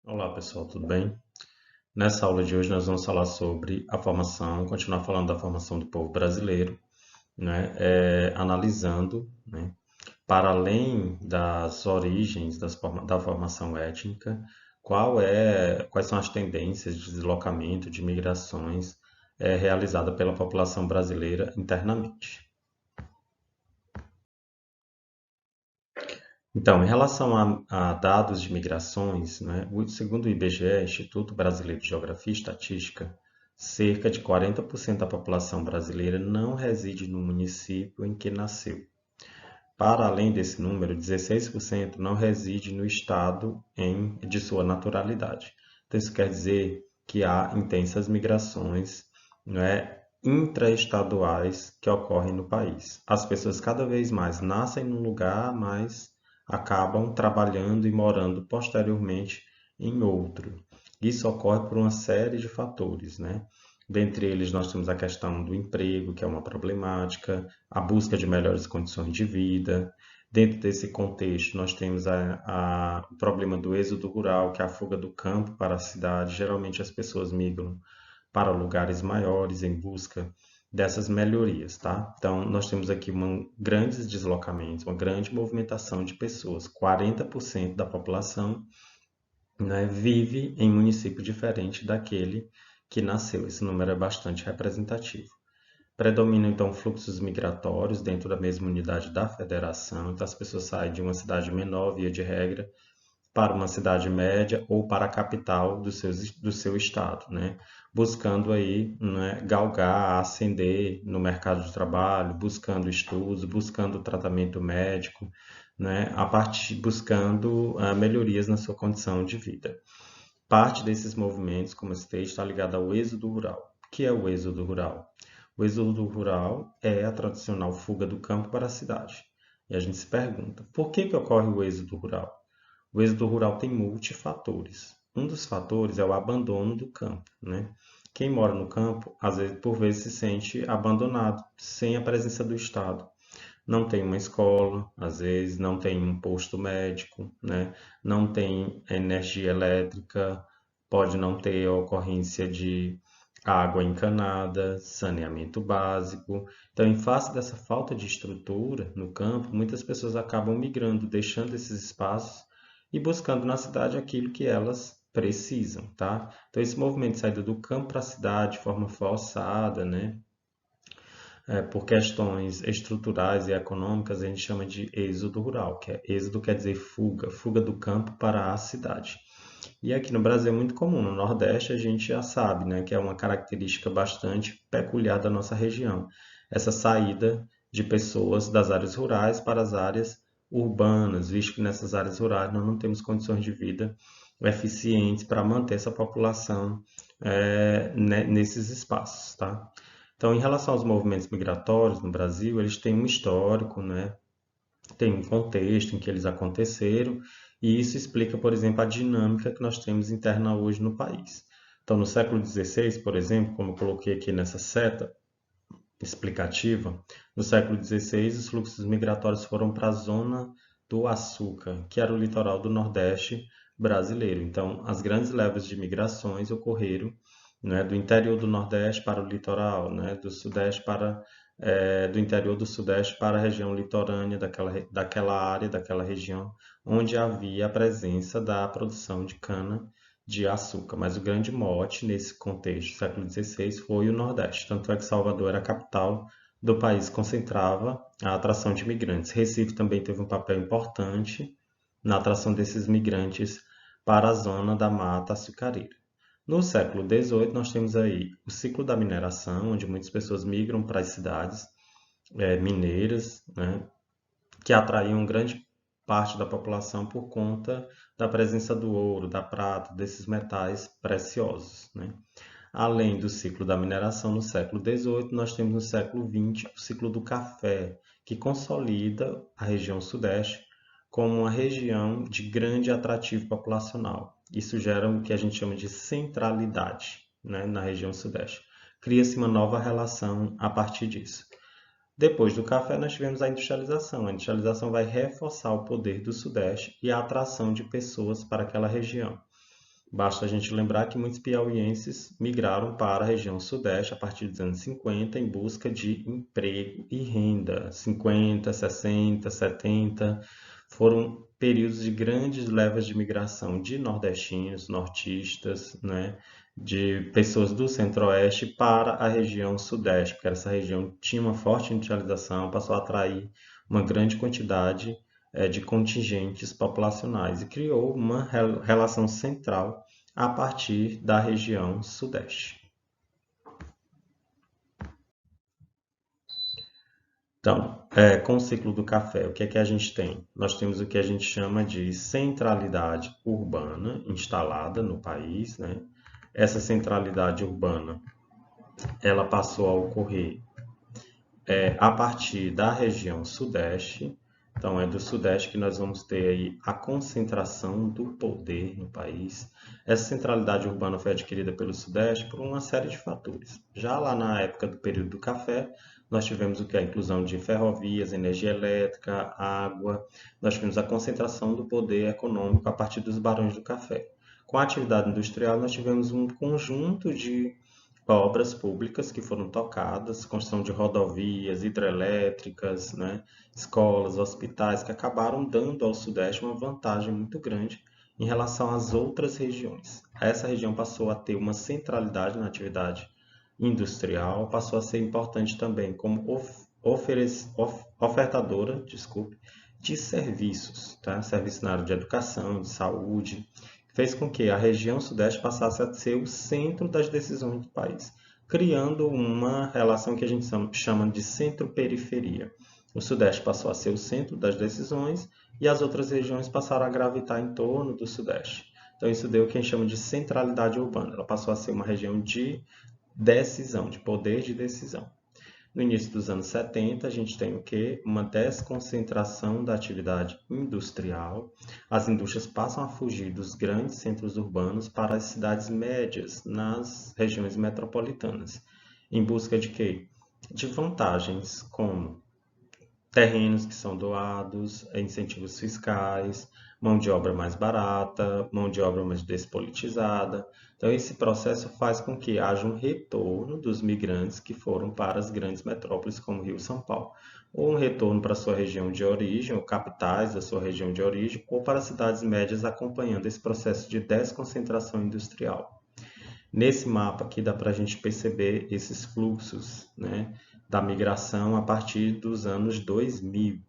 Olá pessoal, tudo bem? Nessa aula de hoje nós vamos falar sobre a formação, continuar falando da formação do povo brasileiro, né? Analisando, né? Para além das origens da formação étnica, quais são as tendências de deslocamento, de migrações realizada pela população brasileira internamente. Então, em relação a dados de migrações, né, segundo o IBGE, Instituto Brasileiro de Geografia e Estatística, cerca de 40% da população brasileira não reside no município em que nasceu. Para além desse número, 16% não reside no estado de sua naturalidade. Então, isso quer dizer que há intensas migrações, né, intraestaduais que ocorrem no país. As pessoas cada vez mais nascem num lugar, mas acabam trabalhando e morando posteriormente em outro. Isso ocorre por uma série de fatores, né? Dentre eles, nós temos a questão do emprego, que é uma problemática, a busca de melhores condições de vida. Dentro desse contexto, nós temos o problema do êxodo rural, que é a fuga do campo para a cidade. Geralmente, as pessoas migram para lugares maiores em busca dessas melhorias, tá? Então, nós temos aqui grandes deslocamentos, uma grande movimentação de pessoas. 40% da população, né, vive em município diferente daquele que nasceu. Esse número é bastante representativo. Predominam, então, fluxos migratórios dentro da mesma unidade da federação. Então, as pessoas saem de uma cidade menor, via de regra, para uma cidade média ou para a capital do seu estado, né? Buscando aí, né, galgar, ascender no mercado de trabalho, buscando estudos, buscando tratamento médico, né? Buscando melhorias na sua condição de vida. Parte desses movimentos, como eu citei, está ligada ao êxodo rural. O que é o êxodo rural? O êxodo rural é a tradicional fuga do campo para a cidade. E a gente se pergunta, por que ocorre o êxodo rural? O êxodo rural tem multifatores. Um dos fatores é o abandono do campo, né? Quem mora no campo, às vezes, por vezes, se sente abandonado, sem a presença do Estado. Não tem uma escola, às vezes, não tem um posto médico, né? Não tem energia elétrica, pode não ter ocorrência de água encanada, saneamento básico. Então, em face dessa falta de estrutura no campo, muitas pessoas acabam migrando, deixando esses espaços e buscando na cidade aquilo que elas precisam, tá? Então, esse movimento de saída do campo para a cidade de forma forçada, né? Por questões estruturais e econômicas, a gente chama de êxodo rural, que êxodo quer dizer fuga, fuga do campo para a cidade. E aqui no Brasil é muito comum, no Nordeste a gente já sabe, né, que é uma característica bastante peculiar da nossa região, essa saída de pessoas das áreas rurais para as áreas urbanas, visto que nessas áreas rurais nós não temos condições de vida eficientes para manter essa população nesses espaços, tá? Então, em relação aos movimentos migratórios no Brasil, eles têm um histórico, né? Tem um contexto em que eles aconteceram, e isso explica, por exemplo, a dinâmica que nós temos interna hoje no país. Então, no século XVI, por exemplo, como eu coloquei aqui nessa seta explicativa, no século XVI os fluxos migratórios foram para a zona do açúcar, que era o litoral do Nordeste brasileiro. Então, as grandes levas de migrações ocorreram, né, do interior do Nordeste para o litoral, né, do interior do Sudeste para a região litorânea daquela área, daquela região, onde havia a presença da produção de cana de açúcar. Mas o grande mote nesse contexto do século XVI foi o Nordeste. Tanto é que Salvador era a capital do país, concentrava a atração de imigrantes. Recife também teve um papel importante na atração desses migrantes para a zona da mata açucareira. No século XVIII, nós temos aí o ciclo da mineração, onde muitas pessoas migram para as cidades mineiras, né, que atraíam grande parte da população por conta da presença do ouro, da prata, desses metais preciosos, né? Além do ciclo da mineração no século XVIII, nós temos no século XX o ciclo do café, que consolida a região sudeste como uma região de grande atrativo populacional. Isso gera o que a gente chama de centralidade, né, na região sudeste. Cria-se uma nova relação a partir disso. Depois do café, nós tivemos a industrialização. A industrialização vai reforçar o poder do Sudeste e a atração de pessoas para aquela região. Basta a gente lembrar que muitos piauienses migraram para a região sudeste a partir dos anos 50 em busca de emprego e renda. 50, 60, 70 foram períodos de grandes levas de migração de nordestinos, nortistas, né, de pessoas do centro-oeste para a região sudeste, porque essa região tinha uma forte industrialização, passou a atrair uma grande quantidade de contingentes populacionais e criou uma relação central a partir da região sudeste. Então, com o ciclo do café, o que é que a gente tem? Nós temos o que a gente chama de centralidade urbana instalada no país, né? Essa centralidade urbana, ela passou a ocorrer a partir da região sudeste. Então, é do sudeste que nós vamos ter aí a concentração do poder no país. Essa centralidade urbana foi adquirida pelo sudeste por uma série de fatores. Já lá na época do período do café, nós tivemos o que? A inclusão de ferrovias, energia elétrica, água. Nós tivemos a concentração do poder econômico a partir dos barões do café. Com a atividade industrial, nós tivemos um conjunto de obras públicas que foram tocadas, construção de rodovias, hidrelétricas, né, escolas, hospitais, que acabaram dando ao Sudeste uma vantagem muito grande em relação às outras regiões. Essa região passou a ter uma centralidade na atividade industrial, passou a ser importante também como ofertadora, desculpe, de serviços, tá? Serviços na área de educação, de saúde, fez com que a região sudeste passasse a ser o centro das decisões do país, criando uma relação que a gente chama de centro-periferia. O sudeste passou a ser o centro das decisões e as outras regiões passaram a gravitar em torno do sudeste. Então, isso deu o que a gente chama de centralidade urbana. Ela passou a ser uma região de decisão, de poder de decisão. No início dos anos 70, a gente tem o quê? Uma desconcentração da atividade industrial. As indústrias passam a fugir dos grandes centros urbanos para as cidades médias, nas regiões metropolitanas. Em busca de quê? De vantagens como terrenos que são doados, incentivos fiscais, mão de obra mais barata, mão de obra mais despolitizada. Então, esse processo faz com que haja um retorno dos migrantes que foram para as grandes metrópoles como Rio e São Paulo, ou um retorno para a sua região de origem, ou capitais da sua região de origem, ou para cidades médias acompanhando esse processo de desconcentração industrial. Nesse mapa aqui dá para a gente perceber esses fluxos, né, da migração a partir dos anos 2000.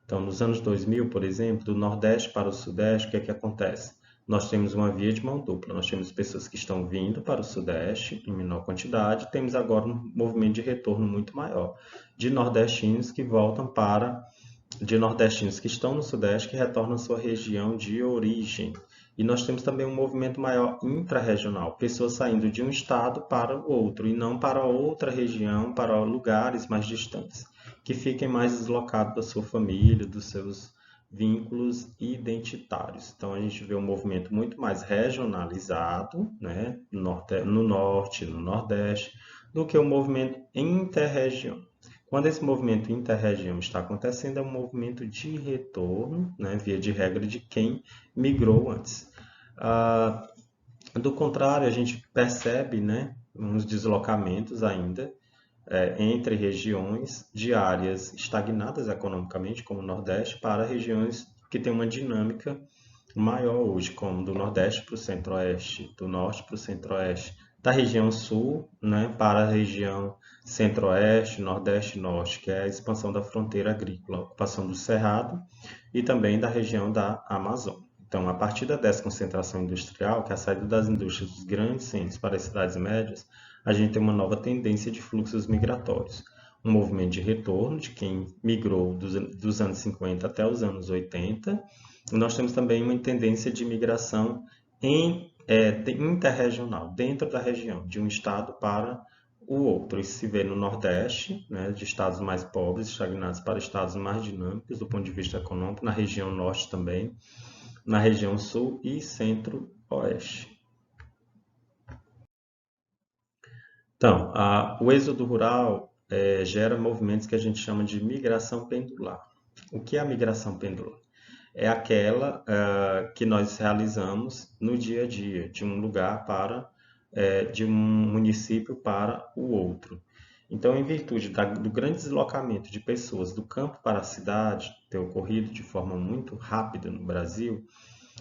Então, nos anos 2000, por exemplo, do Nordeste para o Sudeste, o que é que acontece? Nós temos uma via de mão dupla. Nós temos pessoas que estão vindo para o Sudeste em menor quantidade, temos agora um movimento de retorno muito maior de nordestinos que voltam para de nordestinos que estão no Sudeste que retornam à sua região de origem. E nós temos também um movimento maior intra-regional, pessoas saindo de um estado para o outro e não para outra região, para lugares mais distantes, que fiquem mais deslocados da sua família, dos seus vínculos identitários. Então a gente vê um movimento muito mais regionalizado, né, no norte, no nordeste, do que o movimento interregião. Quando esse movimento interregião está acontecendo, é um movimento de retorno, né, via de regra, de quem migrou antes. Do contrário, a gente percebe, né, uns deslocamentos ainda entre regiões de áreas estagnadas economicamente, como o Nordeste, para regiões que têm uma dinâmica maior hoje, como do Nordeste para o Centro-Oeste, do Norte para o Centro-Oeste, da região Sul, né, para a região Centro-Oeste, Nordeste e Norte, que é a expansão da fronteira agrícola, a ocupação do Cerrado e também da região da Amazônia. Então, a partir da desconcentração industrial, que é a saída das indústrias dos grandes centros para as cidades médias, a gente tem uma nova tendência de fluxos migratórios. Um movimento de retorno de quem migrou dos anos 50 até os anos 80. E nós temos também uma tendência de migração interregional, dentro da região, de um estado para o outro. Isso se vê no Nordeste, né, de estados mais pobres, estagnados para estados mais dinâmicos do ponto de vista econômico, na região Norte também, na região Sul e Centro-Oeste. Então, o êxodo rural gera movimentos que a gente chama de migração pendular. O que é a migração pendular? é aquela que nós realizamos no dia a dia, de um lugar para, de um município para o outro. Então, em virtude do grande deslocamento de pessoas do campo para a cidade, ter ocorrido de forma muito rápida no Brasil,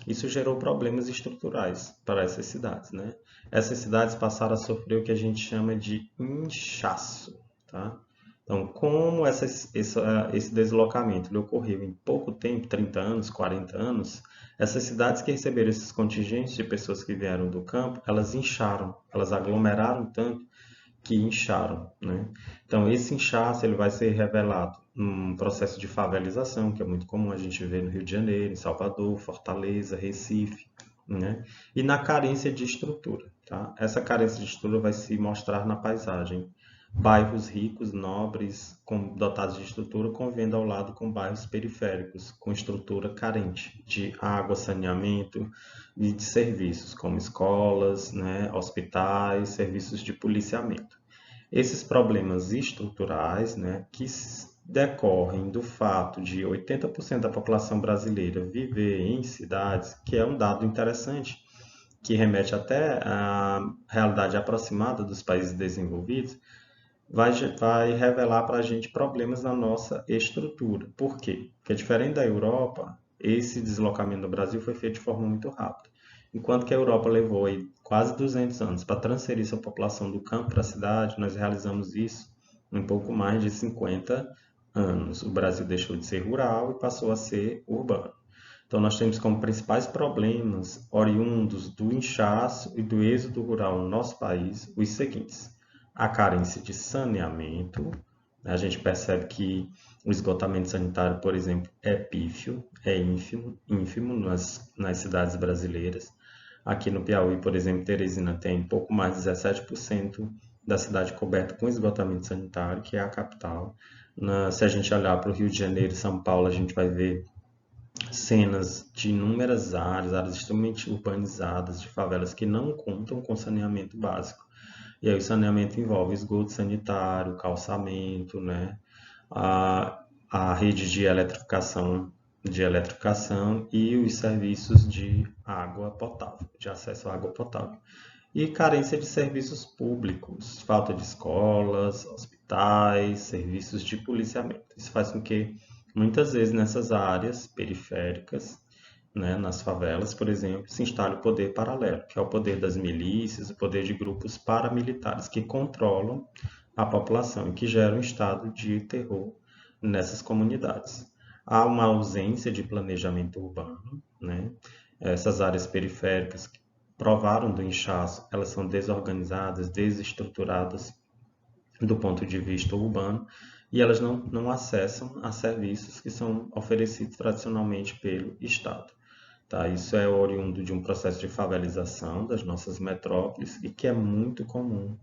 isso gerou problemas estruturais para essas cidades, né? Essas cidades passaram a sofrer o que a gente chama de inchaço, tá? Então, como esse deslocamento ele ocorreu em pouco tempo, 30 anos, 40 anos, essas cidades que receberam esses contingentes de pessoas que vieram do campo, elas incharam, elas aglomeraram tanto que incharam, né? Então, esse inchaço ele vai ser revelado num processo de favelização, que é muito comum a gente ver no Rio de Janeiro, em Salvador, Fortaleza, Recife, né? E na carência de estrutura, tá? Essa carência de estrutura vai se mostrar na paisagem. Bairros ricos, nobres, dotados de estrutura, convivendo ao lado com bairros periféricos, com estrutura carente de água, saneamento e de serviços, como escolas, né, hospitais, serviços de policiamento. Esses problemas estruturais, né, que decorrem do fato de 80% da população brasileira viver em cidades, que é um dado interessante, que remete até à realidade aproximada dos países desenvolvidos, vai revelar para a gente problemas na nossa estrutura. Por quê? Porque diferente da Europa, esse deslocamento no Brasil foi feito de forma muito rápida. Enquanto que a Europa levou aí quase 200 anos para transferir sua população do campo para a cidade, nós realizamos isso em pouco mais de 50 anos. O Brasil deixou de ser rural e passou a ser urbano. Então, nós temos como principais problemas oriundos do inchaço e do êxodo rural no nosso país os seguintes: a carência de saneamento. A gente percebe que o esgotamento sanitário, por exemplo, é pífio, é ínfimo nas cidades brasileiras. Aqui no Piauí, por exemplo, Teresina tem pouco mais de 17% da cidade coberta com esgotamento sanitário, que é a capital. Se a gente olhar para o Rio de Janeiro e São Paulo, a gente vai ver cenas de inúmeras áreas extremamente urbanizadas, de favelas que não contam com saneamento básico. E aí o saneamento envolve esgoto sanitário, calçamento, né? A rede de eletrificação e os serviços de água potável, de acesso à água potável. E carência de serviços públicos, falta de escolas, hospitais, serviços de policiamento. Isso faz com que, muitas vezes, nessas áreas periféricas, né, nas favelas, por exemplo, se instale o poder paralelo, que é o poder das milícias, o poder de grupos paramilitares que controlam a população e que geram um estado de terror nessas comunidades. Há uma ausência de planejamento urbano, né? Essas áreas periféricas que provaram do inchaço, elas são desorganizadas, desestruturadas do ponto de vista urbano e elas não acessam a serviços que são oferecidos tradicionalmente pelo Estado. Tá? Isso é oriundo de um processo de favelização das nossas metrópoles e que é muito comum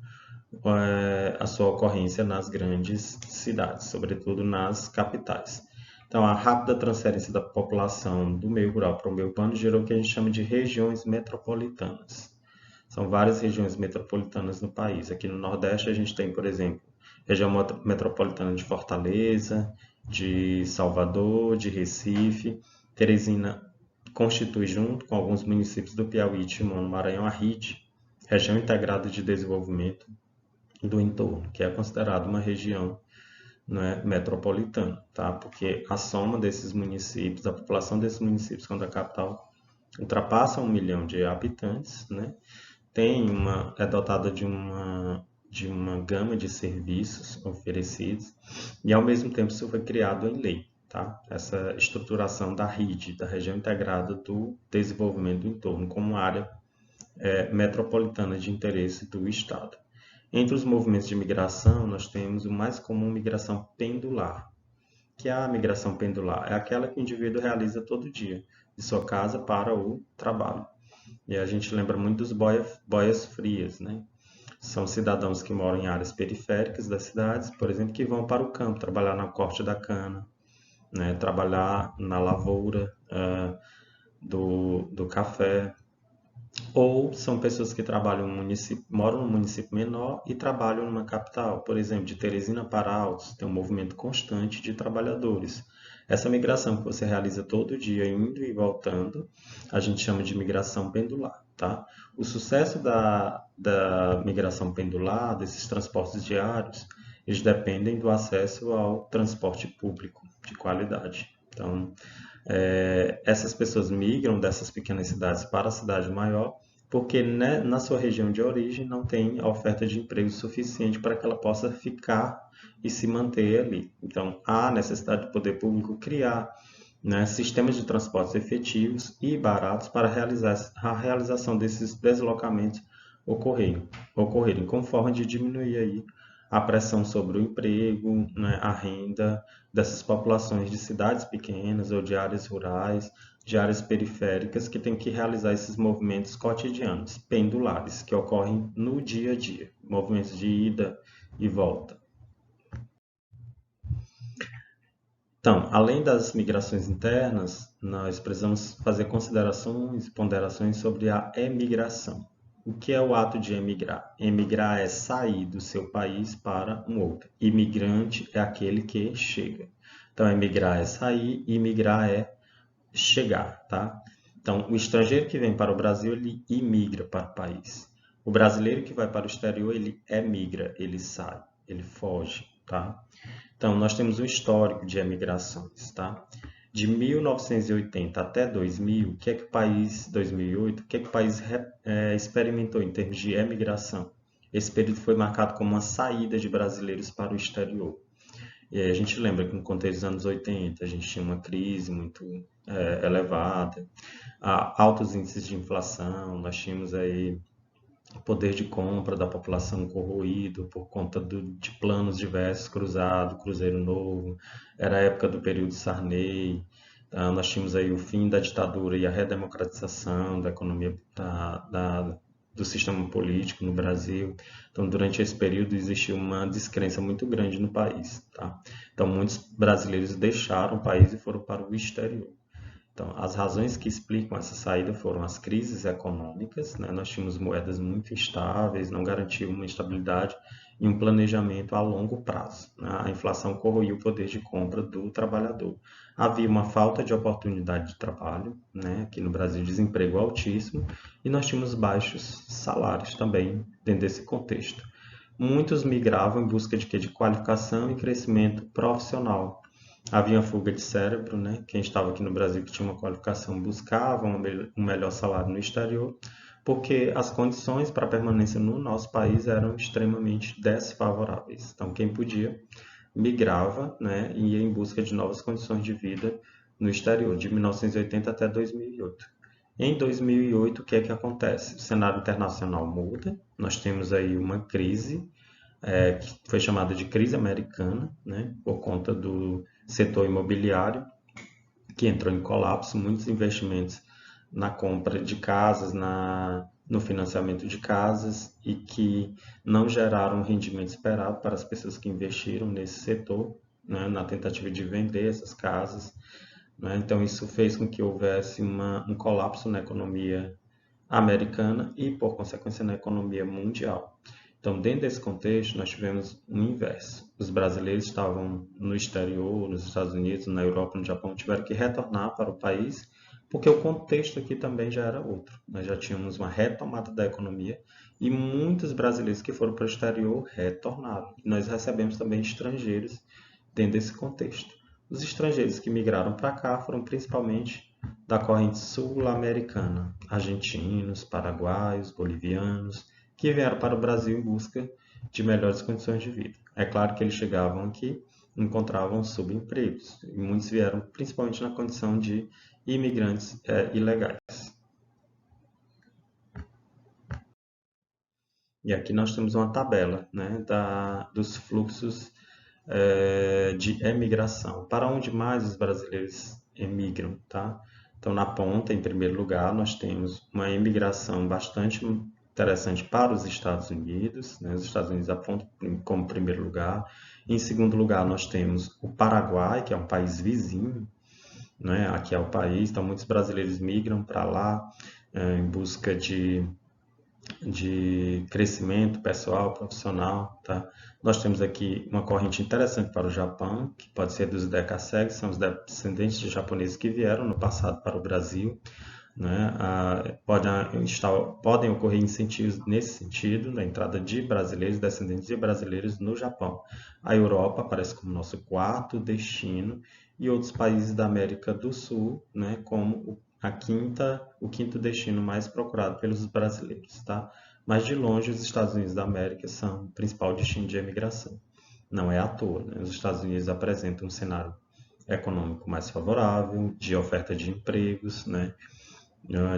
a sua ocorrência nas grandes cidades, sobretudo nas capitais. Então, a rápida transferência da população do meio rural para o meio urbano gerou o que a gente chama de regiões metropolitanas. São várias regiões metropolitanas no país. Aqui no Nordeste a gente tem, por exemplo, região metropolitana de Fortaleza, de Salvador, de Recife. Teresina constitui, junto com alguns municípios do Piauí, Timon, no Maranhão, a RID, Região Integrada de Desenvolvimento do Entorno, que é considerada uma região, né, metropolitana, tá? Porque a soma desses municípios, a população desses municípios, quando a capital ultrapassa 1 milhão de habitantes, né, é dotada de uma gama de serviços oferecidos e, ao mesmo tempo, isso foi criado em lei. Tá? Essa estruturação da RID, da Região Integrada do Desenvolvimento do Entorno, como área metropolitana de interesse do Estado. Entre os movimentos de migração, nós temos o mais comum, migração pendular. Que é a migração pendular? É aquela que o indivíduo realiza todo dia, de sua casa para o trabalho. E a gente lembra muito dos boias frias, né? São cidadãos que moram em áreas periféricas das cidades, por exemplo, que vão para o campo, trabalhar na corte da cana, né? Trabalhar na lavoura do café. Ou são pessoas que trabalham moram num município menor e trabalham numa capital. Por exemplo, de Teresina para Altos, tem um movimento constante de trabalhadores. Essa migração que você realiza todo dia, indo e voltando, a gente chama de migração pendular, tá? O sucesso da migração pendular, desses transportes diários, eles dependem do acesso ao transporte público de qualidade. Então, essas pessoas migram dessas pequenas cidades para a cidade maior, porque né, na sua região de origem não tem a oferta de emprego suficiente para que ela possa ficar e se manter ali. Então, há necessidade do poder público criar, né, sistemas de transportes efetivos e baratos para realizar a realização desses deslocamentos ocorrerem com forma de diminuir aí a pressão sobre o emprego, né, a renda dessas populações de cidades pequenas ou de áreas rurais, de áreas periféricas que têm que realizar esses movimentos cotidianos, pendulares, que ocorrem no dia a dia, movimentos de ida e volta. Então, além das migrações internas, nós precisamos fazer considerações e ponderações sobre a emigração. O que é o ato de emigrar? Emigrar é sair do seu país para um outro. Imigrante é aquele que chega. Então, emigrar é sair, imigrar é chegar, tá? Então, o estrangeiro que vem para o Brasil, ele imigra para o país. O brasileiro que vai para o exterior, ele emigra, ele sai, ele foge, tá? Então, nós temos um histórico de emigrações, tá? De 1980 até 2000, o que é que o país, 2008, o que é que o país experimentou em termos de emigração? Esse período foi marcado como uma saída de brasileiros para o exterior. E aí a gente lembra que no contexto dos anos 80 a gente tinha uma crise muito elevada, altos índices de inflação, nós tínhamos aí poder de compra da população corroído por conta de planos diversos, cruzado, Cruzeiro Novo, era a época do período Sarney, nós tínhamos aí o fim da ditadura e a redemocratização da economia do sistema político no Brasil. Então, durante esse período existiu uma descrença muito grande no país, tá? Então, muitos brasileiros deixaram o país e foram para o exterior. Então, as razões que explicam essa saída foram as crises econômicas, né? Nós tínhamos moedas muito instáveis, não garantiam uma estabilidade e um planejamento a longo prazo, né? A inflação corroía o poder de compra do trabalhador. Havia uma falta de oportunidade de trabalho, né? Aqui no Brasil, desemprego altíssimo, e nós tínhamos baixos salários também dentro desse contexto. Muitos migravam em busca de quê? De qualificação e crescimento profissional. Havia fuga de cérebro, né? Quem estava aqui no Brasil que tinha uma qualificação buscava um melhor salário no exterior, porque as condições para a permanência no nosso país eram extremamente desfavoráveis. Então, quem podia migrava, né? E ia em busca de novas condições de vida no exterior, de 1980 até 2008. Em 2008, o que é que acontece? O cenário internacional muda, nós temos aí uma crise que foi chamada de crise americana, né, por conta do setor imobiliário, que entrou em colapso, muitos investimentos na compra de casas, no financiamento de casas, e que não geraram o rendimento esperado para as pessoas que investiram nesse setor, né, na tentativa de vender essas casas, né? Então, isso fez com que houvesse um colapso na economia americana e, por consequência, na economia mundial. Então, dentro desse contexto, nós tivemos um inverso. Os brasileiros estavam no exterior, nos Estados Unidos, na Europa, no Japão, tiveram que retornar para o país, porque o contexto aqui também já era outro. Nós já tínhamos uma retomada da economia e muitos brasileiros que foram para o exterior retornaram. E nós recebemos também estrangeiros dentro desse contexto. Os estrangeiros que migraram para cá foram principalmente da corrente sul-americana, argentinos, paraguaios, bolivianos, que vieram para o Brasil em busca de melhores condições de vida. É claro que eles chegavam aqui, encontravam subempregos, e muitos vieram principalmente na condição de imigrantes ilegais. E aqui nós temos uma tabela, né, dos fluxos de emigração. Para onde mais os brasileiros emigram, tá? Então, na ponta, em primeiro lugar, nós temos uma imigração bastante interessante para os Estados Unidos, né? Os Estados Unidos apontam como primeiro lugar. Em segundo lugar, nós temos o Paraguai, que é um país vizinho, né? Aqui é o país, então muitos brasileiros migram para lá em busca de de crescimento pessoal, profissional, tá? Nós temos aqui uma corrente interessante para o Japão, que pode ser dos Dekaseg, são os descendentes de japoneses que vieram no passado para o Brasil, né? Podem ocorrer incentivos nesse sentido, da entrada de brasileiros, descendentes de brasileiros no Japão. A Europa aparece como nosso quarto destino e outros países da América do Sul, né, como o quinto destino mais procurado pelos brasileiros, tá? Mas de longe, os Estados Unidos da América são o principal destino de emigração. Não é à toa, né? Os Estados Unidos apresentam um cenário econômico mais favorável, de oferta de empregos, né?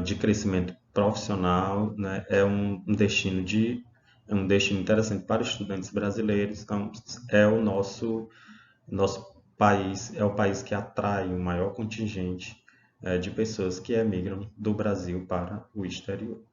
De crescimento profissional, né? É um destino interessante para estudantes brasileiros. Então, é o nosso país, é o país que atrai o maior contingente de pessoas que emigram do Brasil para o exterior.